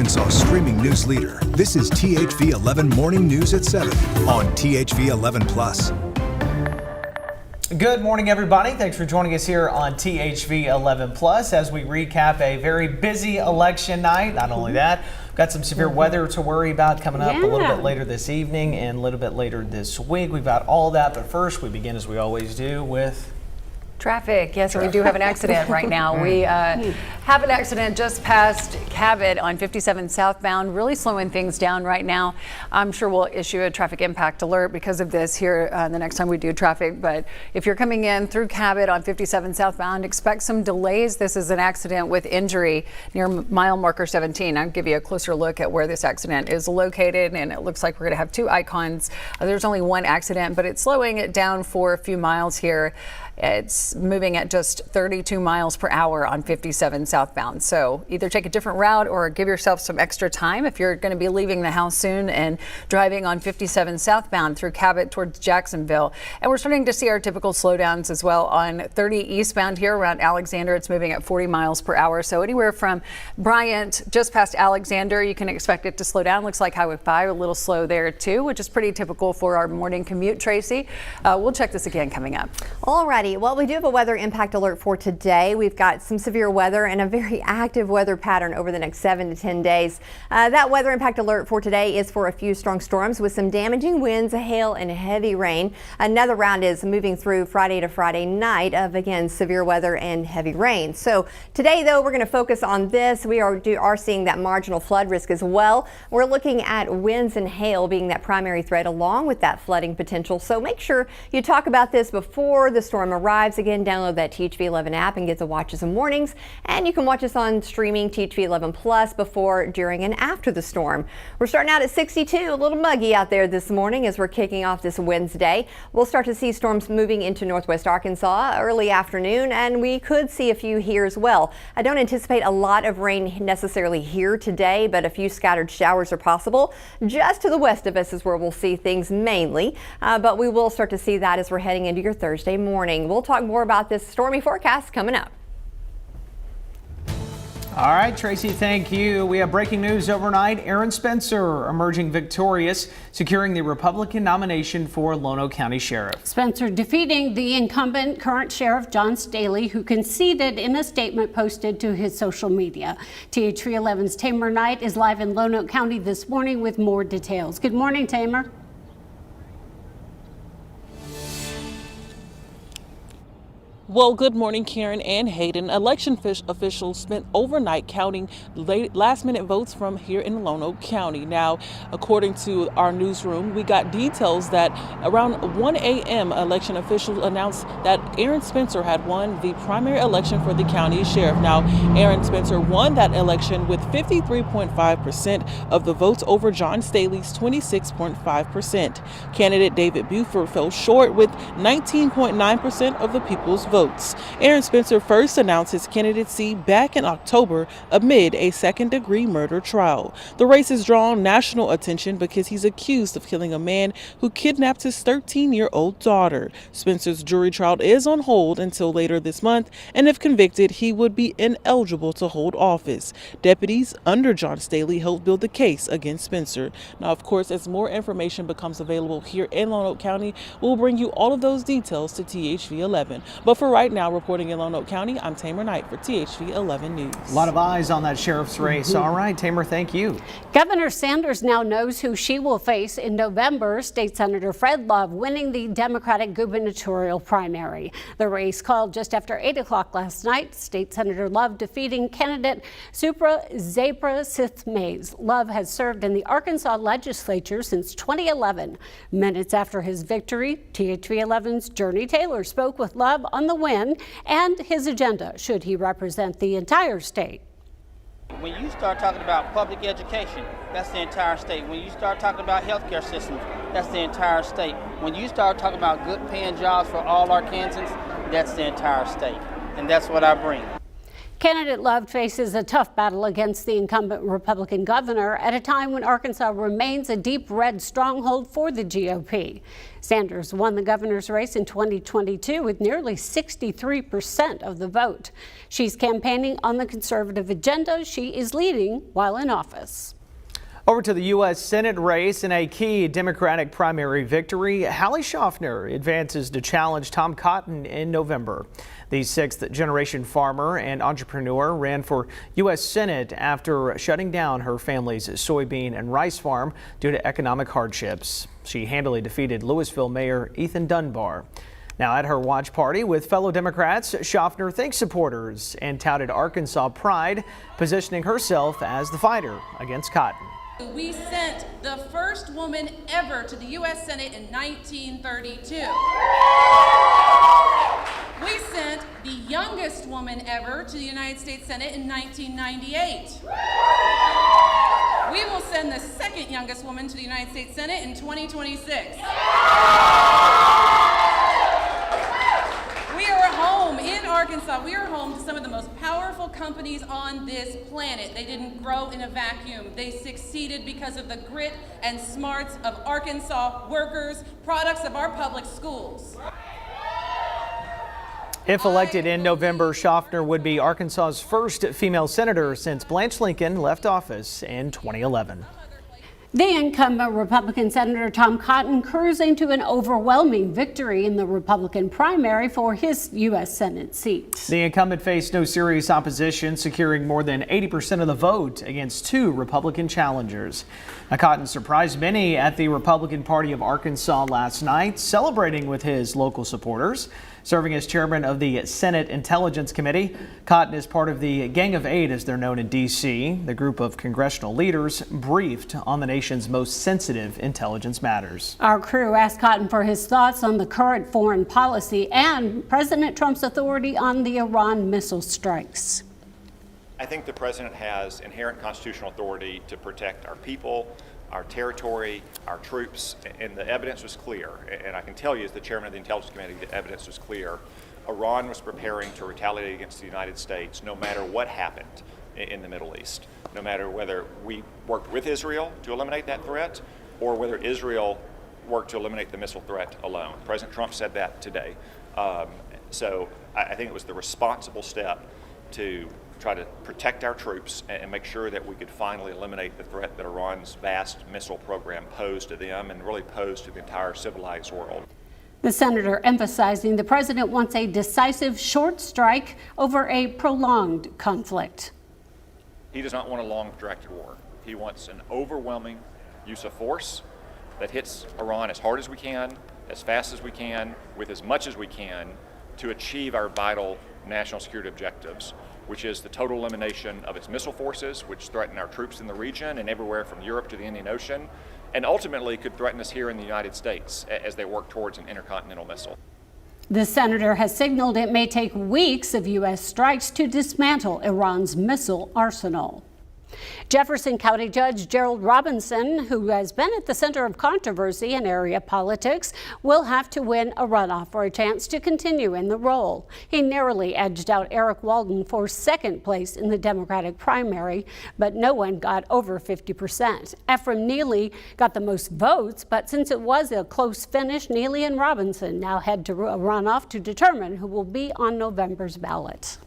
Arkansas streaming news leader. This is THV 11 Morning News at 7 on THV 11 Plus. Good morning, everybody. Thanks for joining us here on THV 11 Plus as we recap a very busy election night. Not only that, we've got some severe weather to worry about coming up a little bit later this evening and a little bit later this week. We've got all that, but first we begin as we always do with traffic. Yes, we do have an accident right now. We have an accident just past Cabot on 57 southbound, really slowing things down right now. I'm sure we'll issue a traffic impact alert because of this here the next time we do traffic. But if you're coming in through Cabot on 57 southbound, expect some delays. This is an accident with injury near mile marker 17. I'll give you a closer look at where this accident is located, and it looks like we're going to have two icons. There's only one accident, but it's slowing it down for a few miles here. It's moving at just 32 miles per hour on 57 southbound. So either take a different route or give yourself some extra time if you're going to be leaving the house soon and driving on 57 southbound through Cabot towards Jacksonville. And we're starting to see our typical slowdowns as well on 30 eastbound here around Alexander. It's moving at 40 miles per hour. So anywhere from Bryant just past Alexander, you can expect it to slow down. Looks like Highway 5 a little slow there too, which is pretty typical for our morning commute, Tracy. We'll check this again coming up. Alrighty. Well, we do have a weather impact alert for today. We've got some severe weather and a very active weather pattern over the next 7 to 10 days. That weather impact alert for today is for a few strong storms with some damaging winds, hail, and heavy rain. Another round is moving through Friday to Friday night of, again, severe weather and heavy rain. So today, though, we're going to focus on this. We are seeing that marginal flood risk as well. We're looking at winds and hail being that primary threat along with that flooding potential. So make sure you talk about this before the storm arrives. Again, download that THV 11 app and get the watches and warnings. And you can watch us on streaming THV 11 Plus before, during, and after the storm. We're starting out at 62, a little muggy out there this morning as we're kicking off this Wednesday. We'll start to see storms moving into northwest Arkansas early afternoon, and we could see a few here as well. I don't anticipate a lot of rain necessarily here today, but a few scattered showers are possible. Just to the west of us is where we'll see things mainly, but we will start to see that as we're heading into your Thursday morning. We'll talk more about this stormy forecast coming up. All right, Tracy, thank you. We have breaking news overnight. Aaron Spencer emerging victorious, securing the Republican nomination for Lonoke County Sheriff. Spencer defeating the incumbent current Sheriff John Staley, who conceded in a statement posted to his social media. THV 11's Tamer Knight is live in Lonoke County this morning with more details. Good morning, Tamer. Well, good morning, Karen and Hayden. Election officials spent overnight counting last-minute votes from here in Lonoke County. Now, according to our newsroom, we got details that around 1 a.m., election officials announced that Aaron Spencer had won the primary election for the county sheriff. Now, Aaron Spencer won that election with 53.5% of the votes over John Staley's 26.5%. Candidate David Buford fell short with 19.9% of the people's votes. Aaron Spencer first announced his candidacy back in October amid a second-degree murder trial. The race has drawn national attention because he's accused of killing a man who kidnapped his 13-year-old daughter. Spencer's jury trial is on hold until later this month, and if convicted, he would be ineligible to hold office. Deputies under John Staley helped build the case against Spencer. Now, of course, as more information becomes available here in Lonoke County, we'll bring you all of those details to THV 11. But for right now, reporting in Lonoke County, I'm Tamer Knight for THV 11 News. A lot of eyes on that sheriff's race. All right, Tamer, thank you. Governor Sanders now knows who she will face in November. State Senator Fred Love winning the Democratic gubernatorial primary. The race called just after 8 o'clock last night. State Senator Love defeating candidate Supra Zabra Sith Mays. Love has served in the Arkansas legislature since 2011. Minutes after his victory, THV 11's Journey Taylor spoke with Love on the win and his agenda should he represent the entire state. When you start talking about public education, that's the entire state. When you start talking about healthcare systems, that's the entire state. When you start talking about good paying jobs for all Arkansans, that's the entire state. And that's what I bring. Candidate Love faces a tough battle against the incumbent Republican governor at a time when Arkansas remains a deep red stronghold for the GOP. Sanders won the governor's race in 2022 with nearly 63% of the vote. She's campaigning on the conservative agenda she is leading while in office. Over to the U.S. Senate race in a key Democratic primary victory, Hallie Schaffner advances to challenge Tom Cotton in November. The sixth-generation farmer and entrepreneur ran for U.S. Senate after shutting down her family's soybean and rice farm due to economic hardships. She handily defeated Louisville Mayor Ethan Dunbar. Now, at her watch party with fellow Democrats, Schaffner thanked supporters and touted Arkansas pride, positioning herself as the fighter against Cotton. We sent the first woman ever to the U.S. Senate in 1932. We sent the youngest woman ever to the United States Senate in 1998. We will send the second youngest woman to the United States Senate in 2026. We are home in Arkansas. We are home to some of the most powerful companies on this planet. They didn't grow in a vacuum. They succeeded because of the grit and smarts of Arkansas workers, products of our public schools. If elected in November, Schaffner would be Arkansas's first female senator since Blanche Lincoln left office in 2011. The incumbent Republican Senator Tom Cotton cruising to an overwhelming victory in the Republican primary for his U.S. Senate seat. The incumbent faced no serious opposition, securing more than 80% of the vote against two Republican challengers. Now, Cotton surprised many at the Republican Party of Arkansas last night, celebrating with his local supporters. Serving as chairman of the Senate Intelligence Committee, Cotton is part of the Gang of Eight, as they're known in D.C., the group of congressional leaders briefed on the nation's most sensitive intelligence matters. Our crew asked Cotton for his thoughts on the current foreign policy and President Trump's authority on the Iran missile strikes. I think the president has inherent constitutional authority to protect our people, our territory, our troops, and the evidence was clear. And I can tell you, as the chairman of the Intelligence Committee, the evidence was clear. Iran was preparing to retaliate against the United States no matter what happened in the Middle East, no matter whether we worked with Israel to eliminate that threat or whether Israel worked to eliminate the missile threat alone. President Trump said that today. So I think it was the responsible step to try to protect our troops and make sure that we could finally eliminate the threat that Iran's vast missile program posed to them and really posed to the entire civilized world. The senator emphasizing the president wants a decisive short strike over a prolonged conflict. He does not want a long, protracted war. He wants an overwhelming use of force that hits Iran as hard as we can, as fast as we can, with as much as we can to achieve our vital national security objectives, which is the total elimination of its missile forces, which threaten our troops in the region and everywhere from Europe to the Indian Ocean, and ultimately could threaten us here in the United States as they work towards an intercontinental missile. The senator has signaled it may take weeks of U.S. strikes to dismantle Iran's missile arsenal. Jefferson County Judge Gerald Robinson, who has been at the center of controversy in area politics, will have to win a runoff for a chance to continue in the role. He narrowly edged out Eric Walden for second place in the Democratic primary, but no one got over 50%. Ephraim Neely got the most votes, but since it was a close finish, Neely and Robinson now head to a runoff to determine who will be on November's ballot.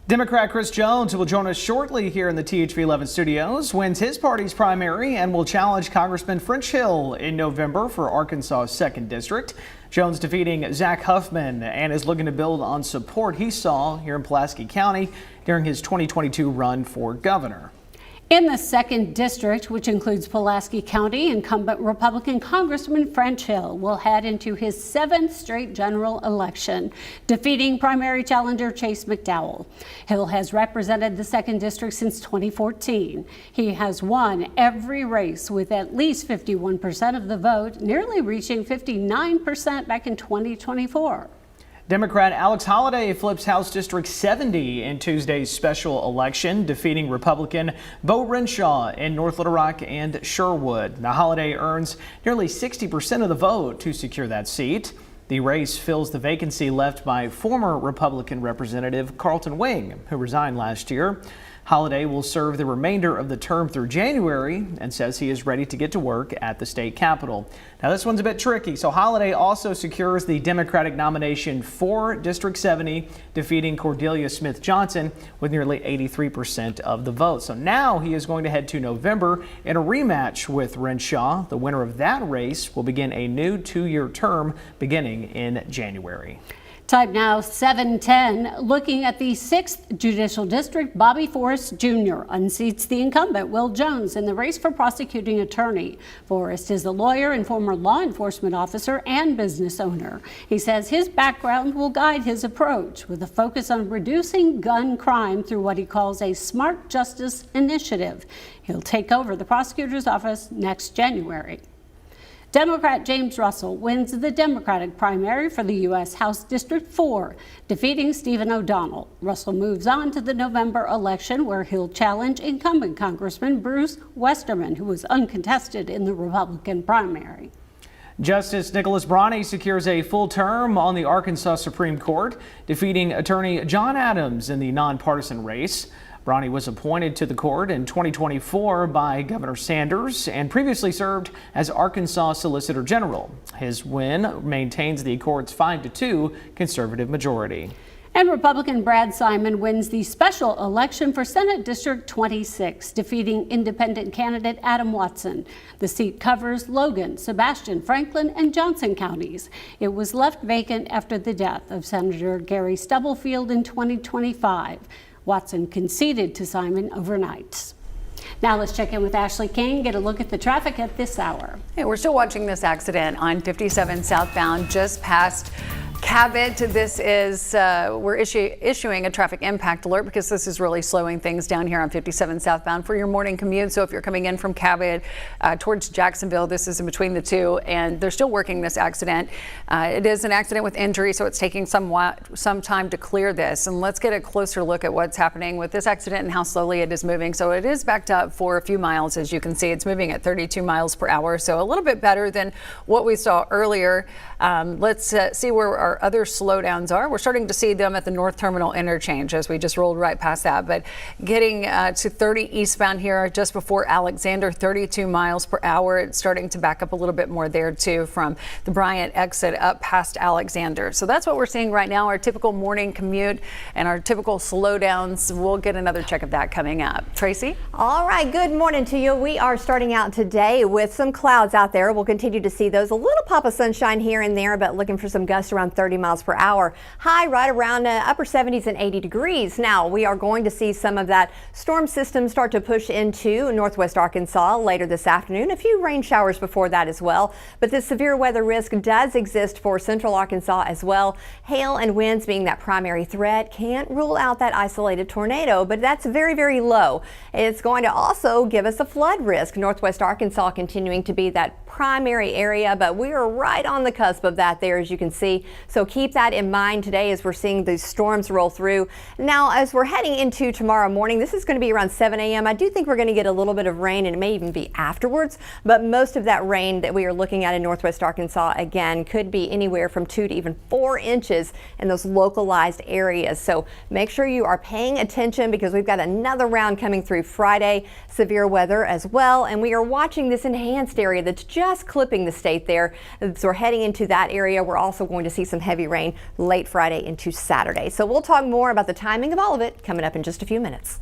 Democrat Chris Jones, who will join us shortly here in the THV 11 studios, wins his party's primary and will challenge Congressman French Hill in November for Arkansas's 2nd District. Jones defeating Zach Huffman and is looking to build on support he saw here in Pulaski County during his 2022 run for governor. In the 2nd District, which includes Pulaski County, incumbent Republican Congressman French Hill will head into his 7th straight general election, defeating primary challenger Chase McDowell. Hill has represented the 2nd District since 2014. He has won every race with at least 51% of the vote, nearly reaching 59% back in 2024. Democrat Alex Holliday flips House District 70 in Tuesday's special election, defeating Republican Bo Renshaw in North Little Rock and Sherwood. Now, Holliday earns nearly 60% of the vote to secure that seat. The race fills the vacancy left by former Republican Representative Carlton Wing, who resigned last year. Holliday will serve the remainder of the term through January and says he is ready to get to work at the state capitol. Now this one's a bit tricky. So Holliday also secures the Democratic nomination for District 70, defeating Cordelia Smith Johnson with nearly 83% of the vote. So now he is going to head to November in a rematch with Renshaw. The winner of that race will begin a new 2-year term beginning in January. Time now 7:10. Looking at the 6th Judicial District, Bobby Forrest Jr. unseats the incumbent Will Jones in the race for prosecuting attorney. Forrest is a lawyer and former law enforcement officer and business owner. He says his background will guide his approach with a focus on reducing gun crime through what he calls a smart justice initiative. He'll take over the prosecutor's office next January. Democrat James Russell wins the Democratic primary for the U.S. House District 4, defeating Stephen O'Donnell. Russell moves on to the November election, where he'll challenge incumbent Congressman Bruce Westerman, who was uncontested in the Republican primary. Justice Nicholas Bronny secures a full term on the Arkansas Supreme Court, defeating attorney John Adams in the nonpartisan race. Bronny was appointed to the court in 2024 by Governor Sanders and previously served as Arkansas Solicitor General. His win maintains the court's 5-2 conservative majority. And Republican Brad Simon wins the special election for Senate District 26, defeating independent candidate Adam Watson. The seat covers Logan, Sebastian, Franklin, and Johnson counties. It was left vacant after the death of Senator Gary Stubblefield in 2025. Watson conceded to Simon overnight. Now let's check in with Ashley King, get a look at the traffic at this hour. Hey, we're still watching this accident on 57 southbound just past Cabot. This is, we're issuing a traffic impact alert because this is really slowing things down here on 57 southbound for your morning commute. So if you're coming in from Cabot towards Jacksonville, this is in between the two, and they're still working this accident. It is an accident with injury, so it's taking some time to clear this. And let's get a closer look at what's happening with this accident and how slowly it is moving. So it is backed up for a few miles, as you can see. It's moving at 32 miles per hour, so a little bit better than what we saw earlier. Let's see where our other slowdowns are. We're starting to see them at the North Terminal interchange as we just rolled right past that, but getting to 30 eastbound here just before Alexander, 32 miles per hour. It's starting to back up a little bit more there too from the Bryant exit up past Alexander. So that's what we're seeing right now, our typical morning commute and our typical slowdowns. We'll get another check of that coming up. Tracy? All right, good morning to you. We are starting out today with some clouds out there. We'll continue to see those. A little pop of sunshine here and there, but looking for some gusts around 30 miles per hour. High right around upper 70s and 80 degrees. Now we are going to see some of that storm system start to push into northwest Arkansas later this afternoon. A few rain showers before that as well. But this severe weather risk does exist for central Arkansas as well. Hail and winds being that primary threat. Can't rule out that isolated tornado, but that's very, very low. It's going to also give us a flood risk. Northwest Arkansas continuing to be that primary area, but we are right on the cusp of that there, as you can see. So keep that in mind today as we're seeing these storms roll through. Now, as we're heading into tomorrow morning, this is going to be around 7 a.m. I do think we're going to get a little bit of rain, and it may even be afterwards, but most of that rain that we are looking at in northwest Arkansas, again, could be anywhere from 2 to even 4 inches in those localized areas. So make sure you are paying attention because we've got another round coming through Friday, severe weather as well, and we are watching this enhanced area that's just clipping the state there. So we're heading into that area. We're also going to see some heavy rain late Friday into Saturday. So we'll talk more about the timing of all of it coming up in just a few minutes.